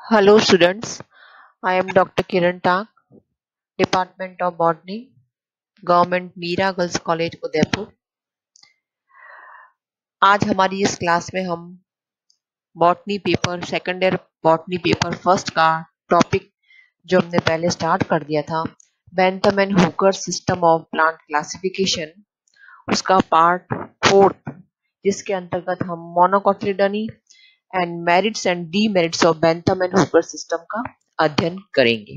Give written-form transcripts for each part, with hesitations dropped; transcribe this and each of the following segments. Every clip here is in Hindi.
Hello students, I am Dr. Kiran Tang, Department of Botany, Government Meera girls college Udaipur. आज हमारी इस क्लास में हम botany paper second year botany paper first का टॉपिक जो हमने पहले स्टार्ट कर दिया था, Bentham and Hooker system of plant classification, उसका पार्ट फोर्थ, जिसके अंतर्गत हम monocotyledonae and merits and demerits of Bentham and Hooker system का अध्ययन करेंगे।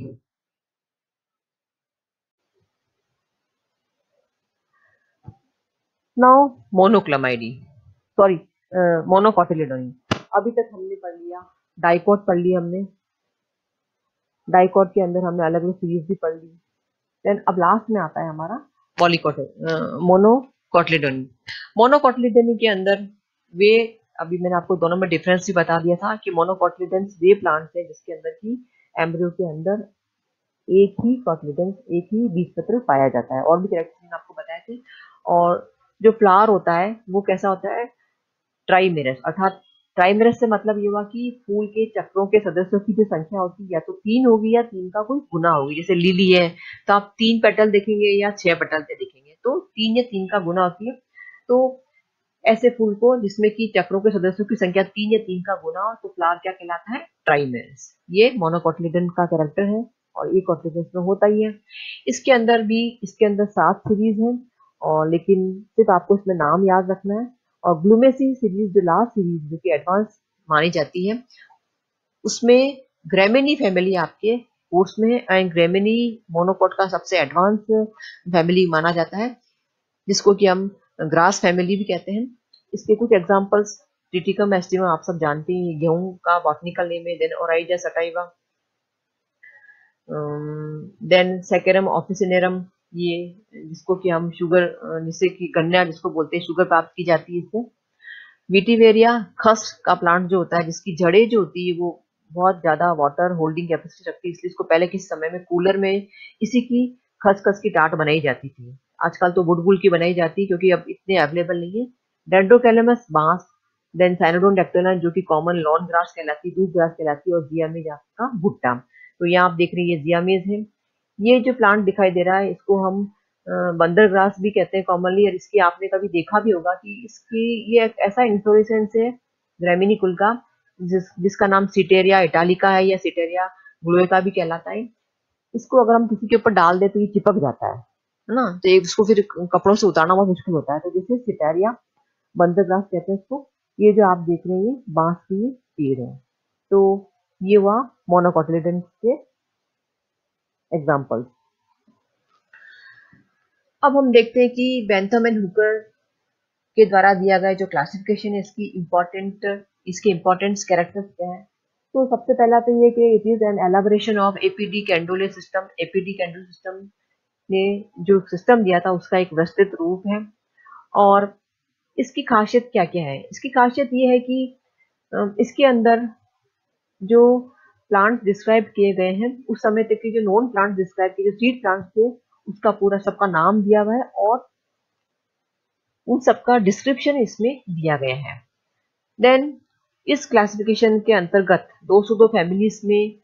Now monocotyledonae. अभी तक हमने पढ़ लिया डाइकोट, पढ़ लिया हमने डाइकोट के अंदर हमने अलग अलग सीरीज भी पढ़ ली। देन अब लास्ट में आता है हमारा मोनोकोटिलिडनी। मोनोकोटिलिडनी के अंदर वे, अभी मैंने आपको दोनों में डिफरेंस भी बता दिया था कि मोनोकोटिलिडन्स वे प्लांट्स है जिसके अंदर की एम्ब्रियो के अंदर एक ही कोटिलिडन्स, एक ही बीजपत्र पाया जाता है, और भी कैरेक्टरिस्टिक आपको बताए थे। और जो फ्लावर होता है वो कैसा होता है, ट्राइमेरस। अर्थात ट्राइमेरस से मतलब ये हुआ कि फूल के चक्रों के सदस्यों की जो संख्या होती है या तो 3 होगी या 3 का कोई गुना होगी। जैसे लिली है तो आप 3 पेटल देखेंगे या 6 पेटल पे देखेंगे, तो 3 या 3 का गुना होती है। तो ऐसे फूल को जिसमें कि चक्रों के सदस्यों की संख्या 3 या 3 का गुना हो तो फ्लावर क्या कहलाता है, ट्राइमेरस। ये मोनोकोटिलिडन का कैरेक्टर है और ये कोटिलिडन्स में होता ही है। इसके अंदर 7 सीरीज है, और लेकिन सिर्फ आपको इसमें नाम याद रखना है। और ग्लूमेसी सीरीज जो लास्ट सीरीज जो कि एडवांस मानी जाती है, उसमें ग्रेमिनी फैमिली आपके कोर्स में है, एंड ग्रेमिनी मोनोकोट का सबसे एडवांस फैमिली माना जाता है, जिसको कि हम ग्रास फैमिली भी कहते हैं। इसके कुछ एग्जांपल्स, ट्रिटिकम एस्टिवम आप सब जानते हैं, गेहूं का बॉटनिकल नेम है। Then Oryza sativa, then Saccharum officinarum, ये जिसको कि हम शुगर, जिससे कि गन्ना जिसको बोलते हैं, शुगर प्राप्त की जाती है इससे। विटिवेरिया खस का प्लांट जो होता है, जिसकी जड़ें जो होती है वो बहुत ज्यादा वाटर होल्डिंग कैपेसिटी रखती है, इसलिए इसको पहले किस समय में कूलर में इसी की खसखस की टाट बनाई जाती थी। आजकल तो वुडबुल की बनाई जाती है क्योंकि अब इतने अवेलेबल नहीं है। डेंड्रोकैलेमस बांस, देन साइनोडोन डेक्टेना जो कि कॉमन लॉन ग्रास कहलाती है, दूब ग्रास कहलाती है, और जियामेज आपका भुट्टा। तो यहाँ आप देख रहे हैं ये जियामेज है। ये जो प्लांट दिखाई दे रहा है इसको हम बंदर ग्रास भी कहते हैं कॉमनली, और इसकी आपने कभी देखा भी होगा कि इसकी ये एक ऐसा इन्फ्लोरेसेंस है ग्रेमिनी कुल का जिसका नाम सिटेरिया इटालिका है या सिटेरिया ग्लोएका भी कहलाता है। इसको अगर हम किसी के ऊपर डाल दे तो ये चिपक जाता है ना, तो एक इसको फिर कपड़ों से उतारना बहुत मुश्किल होता है। तो जैसे सिटेरिया बंदर ग्रास कहते हैं इसको। ये जो आप देख रहे हैं बांस की पेड़ है, तो ये हुआ मोनोकोटिलिडन्स के एग्जाम्पल। अब हम देखते हैं कि बेंथम एंड हुकर के द्वारा दिया गया जो क्लासिफिकेशन है इसके इम्पोर्टेंट कैरेक्टर्स क्या है। तो सबसे पहला तो ये कि it is an elaboration of A P D Candolle system. A P D Candolle system ने जो सिस्टम दिया था उसका एक विस्तृत रूप है। और इसकी खासियत क्या क्या है, इसकी खासियत ये है कि इसके अंदर जो प्लांट्स डिस्क्राइब किए गए हैं उस समय तक के जो नॉन प्लांट्स डिस्क्राइब किए, जो सीड प्लांट्स थे, उसका पूरा सबका नाम दिया हुआ है और उन सबका डिस्क्रिप्शन इसमें दिया गया है। देन इस क्लासिफिकेशन के अंतर्गत 202 फैमिलीज में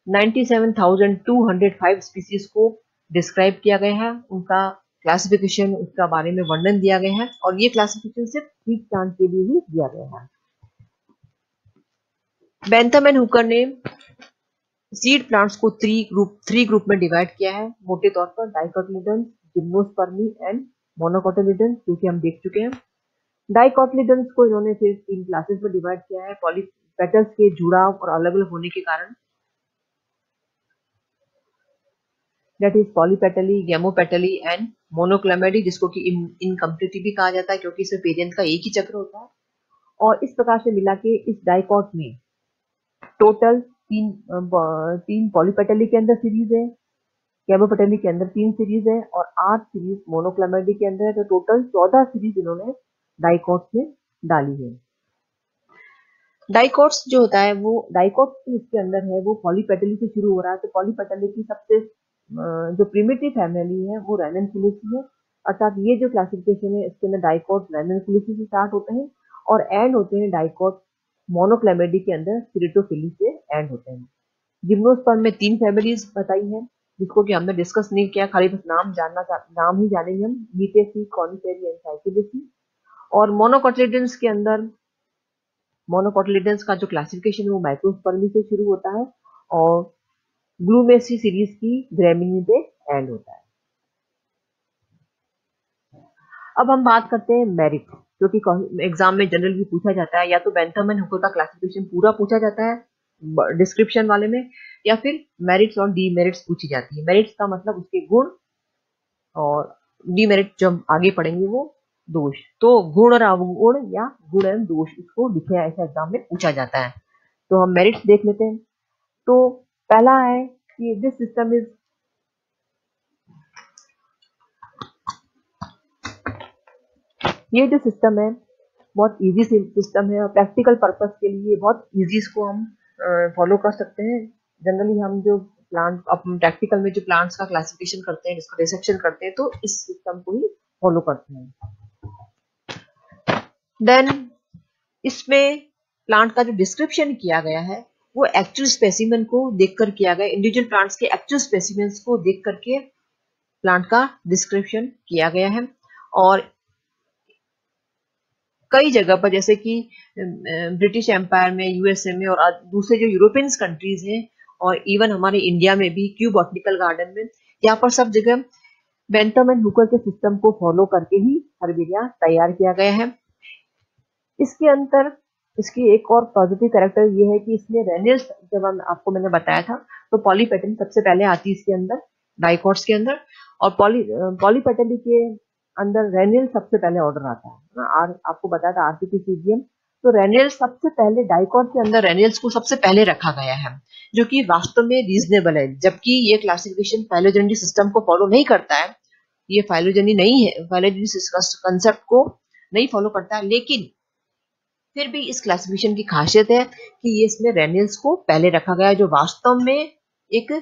97,205 स्पीसीज को डिस्क्राइब किया गया है। उनका क्लासिफिकेशन, उसका बारे में वर्णन दिया गया है, और ये क्लासिफिकेशन सिर्फ सीड प्लांट के लिए ही दिया गया है। बेंथम एंड हुकर ने सीड प्लांट्स को थ्री ग्रुप में डिवाइड किया है मोटे तौर पर, डाइकोटिलिडन्स, जिम्नोस्पर्मी एंड मोनोकोटिलिडन्स, जो कि हम देख चुके हैं। डाइकोटिलिडन्स को इन्होंने फिर 3 क्लासेस में डिवाइड किया है, पॉलीपेटल्स के जुड़ाव और अलग अलग होने के कारण, दैट इज पॉलीपेटली, गेमोपेटली एंड मोनोक्लेमेडी, जिसको कि इनकम्प्लीट भी कहा जाता है क्योंकि इसमें पेरियंथ का एक ही चक्र होता है। और इस प्रकार से मिला के इस डाइकोट में टोटल तीन पॉलीपेटली के अंदर सीरीज है, गेमोपेटली के अंदर 3 सीरीज है, और 8 सीरीज मोनोक्लेमेडी के अंदर है। तो टोटल 14 सीरीज इन्होंने डाइकोट में डाली है। डाइकोट्स जो होता है वो डाइकोट्स इसके अंदर है वो पॉलीपेटली से शुरू हो रहा है। तो पॉलीपेटली की सबसे जो प्रिमिटिव फैमिली है वो रैननकुलेसी है। अर्थात ये जो क्लासिफिकेशन है इसके अंदर डाइकोट रैननकुलेसी से स्टार्ट होते हैं और एंड होते हैं डाइकोट मोनोक्लेमेडी के अंदर सिरिटोफिली से एंड होते हैं। जिम्नोस्पर्म में 3 फैमिलीज बताई हैं, जिसको कि हमने डिस्कस नहीं किया, खाली बस नाम ही जानेंगे हम, मीटेसी, कॉनिफेरी एंड साइकिडेसी। और मोनोकोटिलिडन्स के अंदर, मोनोकोटिलिडन्स का जो क्लासिफिकेशन है वो माइक्रोस्पर्मी से शुरू होता है और ग्लूमेसी सीरीज की ग्रेमिनी पे एंड होता है। अब हम बात करते हैं मेरिट, जो कि एग्जाम में जनरली पूछा जाता है, या तो बेंथम एंड हुकर का क्लासिफिकेशन पूरा पूछा जाता है डिस्क्रिप्शन वाले में, या फिर मेरिट्स और डीमेरिट्स पूछी जाती है। मेरिट्स का मतलब उसके गुण, और डीमेरिट जब आगे पढ़ेंगे वो दोष। तो गुण और अवगुण या गुण एवं दोष, इसको लिखे ऐसे एग्जाम में पूछा जाता है। तो हम मेरिट्स देख लेते हैं। तो पहला है कि दिस सिस्टम इज, ये जो सिस्टम है बहुत इजी सिस्टम है और प्रैक्टिकल पर्पस के लिए बहुत इजी इसको हम फॉलो कर सकते हैं। जनरली हम जो प्लांट प्रैक्टिकल में जो प्लांट्स का क्लासिफिकेशन करते हैं, जिसका डिसेक्शन करते हैं, तो इस सिस्टम को ही फॉलो करते हैं। देन इसमें प्लांट का जो डिस्क्रिप्शन किया गया है वो एक्चुअल स्पेसिमेन को देखकर किया गया, इंडिविजुअल प्लांट्स के एक्चुअल स्पेसिमेंस को देख करके प्लांट का डिस्क्रिप्शन किया गया है। और कई जगह पर, जैसे कि ब्रिटिश एम्पायर में, यूएसए में और दूसरे जो यूरोपियन कंट्रीज हैं, और इवन हमारे इंडिया में भी क्यू बॉटनिकल गार्डन में, यहाँ पर सब जगह बेंथम एंड हुकर के सिस्टम को फॉलो करके ही हर्बेरिया तैयार किया गया है। इसके अंदर इसकी एक और पॉजिटिव कैरेक्टर ये है कि इसमें रेनियल्स, जब आपको मैंने बताया था, तो पॉलीपेटल सबसे पहले आती है इसके अंदर, डाइकोट्स के अंदर, और पॉलीपेटली के अंदर रेनियल सबसे पहले ऑर्डर आता है। आपको बताया था आर्टिफिशियम, तो रेनियल सबसे पहले, डाइकोट के अंदर रेनियल्स को सबसे पहले रखा गया है, जो कि वास्तव में रीजनेबल है। जबकि ये क्लासिफिकेशन फाइलोजेनी सिस्टम को फॉलो नहीं करता है, ये फाइलोजेनी नहीं है, फाइलोजेनी कंसेप्ट को नहीं फॉलो करता है, लेकिन फिर भी इस क्लासिफिकेशन की खासियत है कि ये इसमें रेनियल्स को पहले रखा गया है, जो वास्तव में एक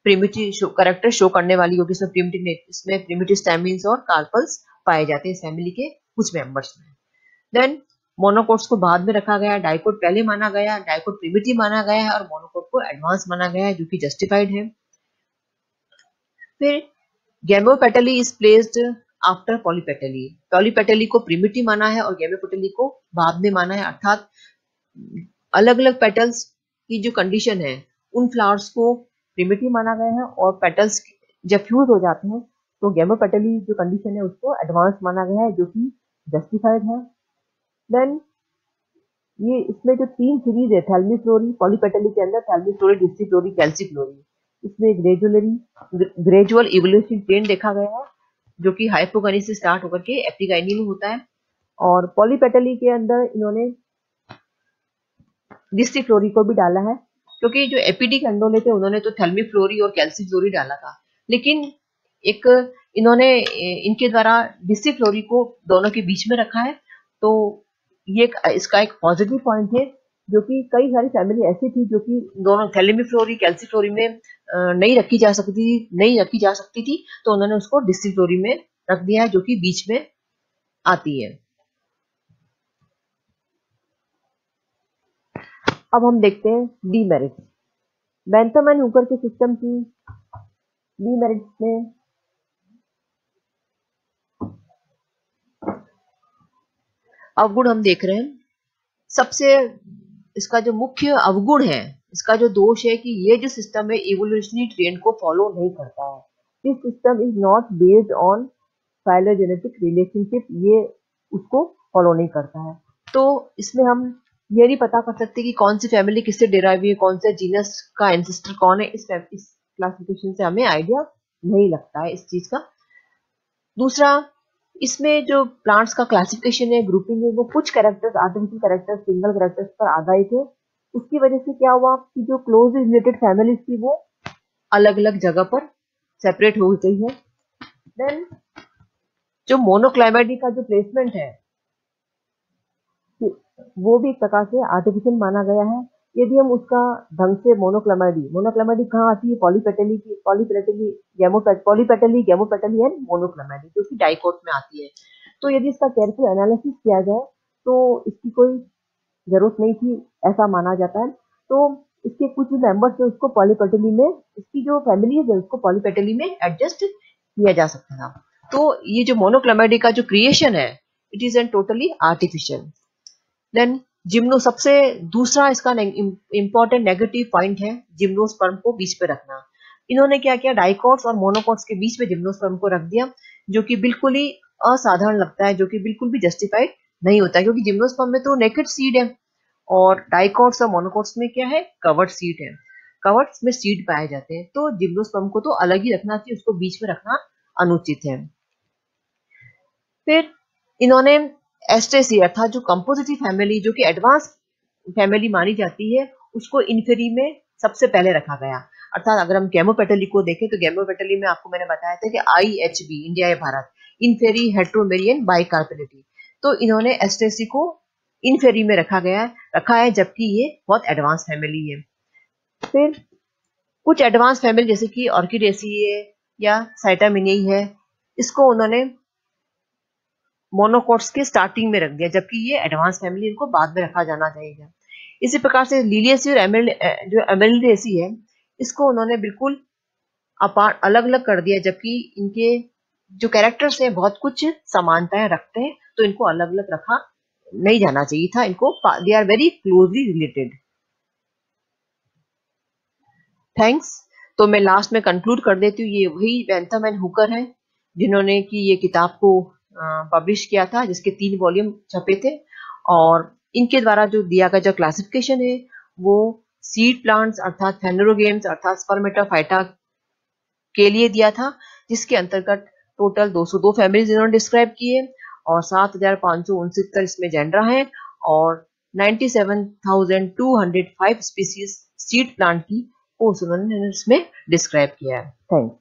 प्रिमिटिव कैरेक्टर शो करने वाली होगी। इसमें प्रिमिटिव स्टैमिन्स और कार्पल्स पाए जाते हैं इस फैमिली के कुछ मेंबर्स में। देन मोनोकोट्स को बाद में रखा गया, डाइकोट पहले माना गया, डाइकोट प्रिमिटिव माना गया है और मोनोकोट को एडवांस माना गया है, जो कि जस्टिफाइड है। फिर गैमोपेटली इज प्लेस्ड आफ्टर पॉलीपेटली, पॉलीपेटली को प्रिमिटिव माना है और गैमोपेटली को बाद में माना है, अर्थात अलग अलग पेटल्स की जो कंडीशन है उन फ्लावर्स को प्रिमिटिव माना गया है, और पेटल्स जब फ्यूज हो जाते हैं तो गैमोपेटली जो कंडीशन है उसको एडवांस माना गया है, जो कि जस्टिफाइड है। देन ये इसमें जो 3 सीरीज है, थैल्मिफ्लोरी, पॉलीपेटली के अंदर थैल्मिफ्लोरी, डिस्टिफ्लोरी, कैल्सिफ्लोरी, इसमें ग्रेजुअल इवोल्यूशन ट्रेंड देखा गया है, जो कि हाइपोगनी से स्टार्ट होकर के एपिगाइनी में होता है। और पॉलीपेटली के अंदर इन्होंने डिस्टिफ्लोरी को भी डाला है, क्योंकि जो एपीडी कैंडोले थे उन्होंने तो थैल्मिफ्लोरी और कैल्सिफ्लोरी डाला था, लेकिन एक इन्होंने इनके द्वारा डिस्टिफ्लोरी को दोनों के बीच में रखा है। तो ये इसका एक पॉजिटिव पॉइंट है, जो कि कई सारी फैमिली ऐसी थी जो कि दोनों थैलेमिफ्लोरी कैल्सिफ्लोरी में नहीं रखी जा सकती थी, तो उन्होंने उसको डिस्टिफ्लोरी में रख दिया है, जो कि बीच में आती है। अब हम देखते हैं डीमेरिट्स। बेंथम एंड हुकर के सिस्टम की डीमेरिट्स में अवगुण हम देख रहे हैं। सबसे इसका जो मुख्य अवगुण है, इसका जो दोष है, कि ये जो सिस्टम है इवोल्यूशनरी ट्रेंड को फॉलो नहीं करता है। This system is not based on phylogenetic relationship, ये उसको फॉलो नहीं करता है। तो इसमें हम ये नहीं पता कर सकते कि कौन सी फैमिली किससे डिराइव हुई है, कौन से जीनस का एंसेस्टर कौन है। इस क्लासिफिकेशन से हमें आइडिया नहीं लगता है इस चीज का। दूसरा, इसमें जो प्लांट्स का क्लासिफिकेशन है, ग्रुपिंग है, वो कुछ characters, artificial characters, single characters पर आधारित है। उसकी वजह से क्या हुआ कि जो क्लोज रिलेटेड फैमिलीज थी वो अलग अलग जगह पर सेपरेट हो गई है। देन जो मोनोक्लाइमेडी का जो प्लेसमेंट है वो भी एक प्रकार से आर्टिफिशियल माना गया है। यदि हम उसका ढंग से मोनोक्लाइमेडी कहाँ आती है, पॉलीपेटली, गैमोपेटली एंड मोनोक्लाइमेडी, जो कि डाइकोट में आती है। तो यदि इसका केयरफुल एनालिसिस किया जाए तो इसकी कोई जरूरत नहीं थी, ऐसा माना जाता है। तो इसके कुछ भी मेंबर्स थे उसको पॉलीपेटली में, इसकी जो फैमिली है उसको पॉलीपेटली में एडजस्ट किया जा सकता था। तो ये जो मोनोक्लेमाइडी का जो क्रिएशन है, it is an totally artificial. Then gymno, सबसे दूसरा इसका इंपॉर्टेंट नेगेटिव पॉइंट है जिम्नोस्पर्म को बीच पे रखना। इन्होंने क्या किया, डाइकॉट्स और मोनोकॉट्स के बीच में जिम्नोस्पर्म को रख दिया, जो कि बिल्कुल ही असाधारण लगता है, जो कि बिल्कुल भी जस्टिफाइड नहीं होता है, क्योंकि जिम्नोस्पर्म में तो नेकेड सीड है और डाइकॉट्स और मोनोकॉट्स में क्या है, कवर्ड सीड है। कवर्ड्स में सीड पाए जाते हैं, तो जिम्नोस्पर्म को तो अलग ही रखना चाहिए, उसको बीच में रखना अनुचित है। फिर इन्होंने एस्टेसी अर्थात जो कंपोजिटिव फैमिली, जो कि एडवांस फैमिली मानी जाती है, उसको इन्फेरी में सबसे पहले रखा गया। अर्थात अगर हम गैमोपेटली को देखें तो गैमोपेटली में आपको मैंने बताया था कि IHB, इंडिया या भारत, इन्फेरी हेट्रोमेरियन बाइकार्पेलिटी। तो इन्होंने एस्टेसी को इन्फेरी में रखा है, जबकि ये बहुत एडवांस फैमिली है। फिर कुछ एडवांस फैमिली जैसे कि ऑर्किडेसी है या साइटामिनी है, इसको उन्होंने मोनोकॉट्स के स्टार्टिंग में रख दिया, जबकि ये एडवांस फैमिली, इनको बाद में रखा जाना चाहिए। इसी प्रकार से लिलियसी और जो एमेलिडेसी है, इसको उन्होंने बिल्कुल अपार्ट अलग अलग कर दिया, जबकि इनके जो कैरेक्टर्स हैं बहुत कुछ समानताएं रखते हैं, तो इनको अलग अलग रखा नहीं जाना चाहिए था, इनको they are very closely related. Thanks. तो मैं लास्ट में कंक्लूड कर देती हूँ, ये वही बेंथम एंड हुकर है जिन्होंने की ये किताब को पब्लिश किया था, जिसके 3 वॉल्यूम छपे थे, और इनके द्वारा जो दिया गया जो क्लासिफिकेशन है वो सीड प्लांट्स अर्थात फेनोरोगेम्स अर्थात स्पर्मेटोफाइटा के लिए दिया था, जिसके अंतर्गत टोटल 202 फैमिलीज इन्होंने डिस्क्राइब किए और 7,569 इसमें जेंडरा है और 97,205 स्पीसीज सीड प्लांट की को उन्होंने इसमें डिस्क्राइब किया है। थैंक्स।